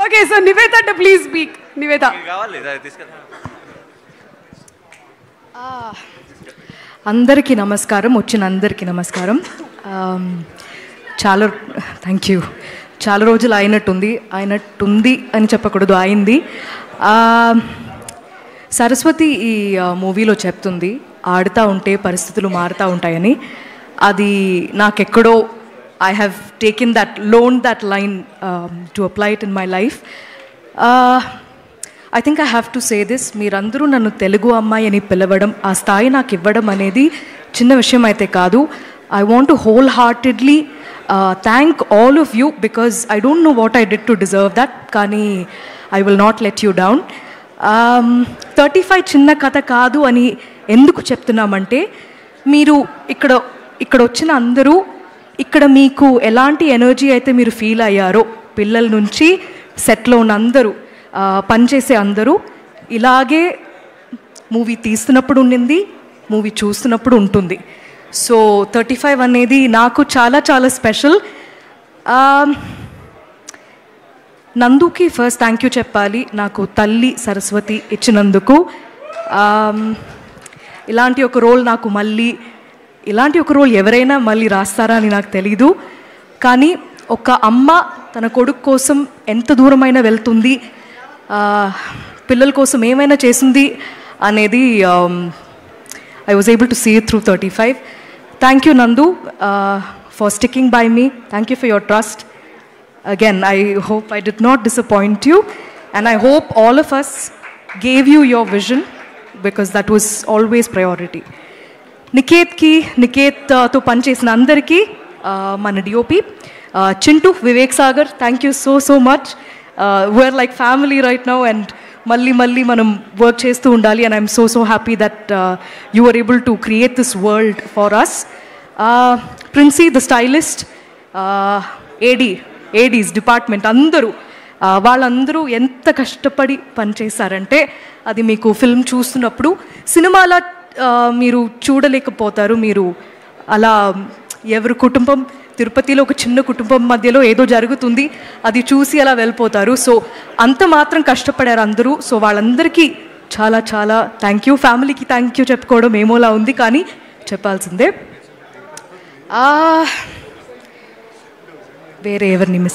Okay, so Nivetha please speak. Nivetha. అందరికీ నమస్కారం, వచ్చిన అందరికీ నమస్కారం. Thank you. చాలా రోజులు అయినట్టుంది అని చెప్పకూడదు, అయింది. సరస్వతి ఈ మూవీలో చెప్తుంది, ఆడుతూ ఉంటే పరిస్థితులు మారుతూ ఉంటాయని. అది నాకెక్కడో I have taken loaned that line to apply it in my life. I think I have to say this, మీరందరూ నన్ను తెలుగు అమ్మాయి అని పిలవడం, ఆ స్థాయి నాకు ఇవ్వడం అనేది చిన్న విషయం అయితే కాదు. I want to wholeheartedly thank all of you because I don't know what I did to deserve that, కానీ I will not let you down. 35 చిన్న కథ కాదు అని ఎందుకు చెప్తున్నామంటే, మీరు ఇక్కడ వచ్చిన అందరూ, ఇక్కడ మీకు ఎలాంటి ఎనర్జీ అయితే మీరు ఫీల్ అయ్యారో, పిల్లల నుంచి సెట్లో ఉన్న అందరూ, పనిచేసే అందరూ, ఇలాగే మూవీ తీస్తున్నప్పుడు ఉండింది, మూవీ చూస్తున్నప్పుడు ఉంటుంది. సో 35 అనేది నాకు చాలా చాలా స్పెషల్. నందుకి ఫస్ట్ థ్యాంక్ యూ చెప్పాలి, నాకు తల్లి సరస్వతి ఇచ్చినందుకు. ఇలాంటి ఒక రోల్ నాకు ఇలాంటి ఒక రోల్ ఎవరైనా మళ్ళీ రాస్తారా అని నాకు తెలీదు. కానీ ఒక అమ్మ తన కొడుకు కోసం ఎంత దూరమైనా వెళ్తుంది, పిల్లల కోసం ఏమైనా చేసింది అనేది I was able to see it through 35. Thank you Nandu for sticking by me. Thank you for your trust. Again, I hope I did not disappoint you, and I hope all of us gave you your vision because that was always priority. Niket to panchesina andariki, mana DOP Chintu, Vivek Sagar, thank you so much. We're like family right now, and malli manam work chestu undali, and I'm so happy that you were able to create this world for us. Princey the stylist, ADs department అందరూ, వాళ్ళందరూ ఎంత కష్టపడి పనిచేశారంటే అది మీకు film చూస్తున్నప్పుడు సినిమాలా మీరు చూడలేకపోతారు. మీరు అలా ఎవరి కుటుంబం, తిరుపతిలో ఒక చిన్న కుటుంబం మధ్యలో ఏదో జరుగుతుంది, అది చూసి అలా వెళ్ళిపోతారు. సో అంత మాత్రం కష్టపడారు అందరూ. సో వాళ్ళందరికీ చాలా చాలా థ్యాంక్ యూ. ఫ్యామిలీకి థ్యాంక్ యూ చెప్పుకోవడం ఏమోలా ఉంది, కానీ చెప్పాల్సిందే. వేరే ఎవరిని మిస్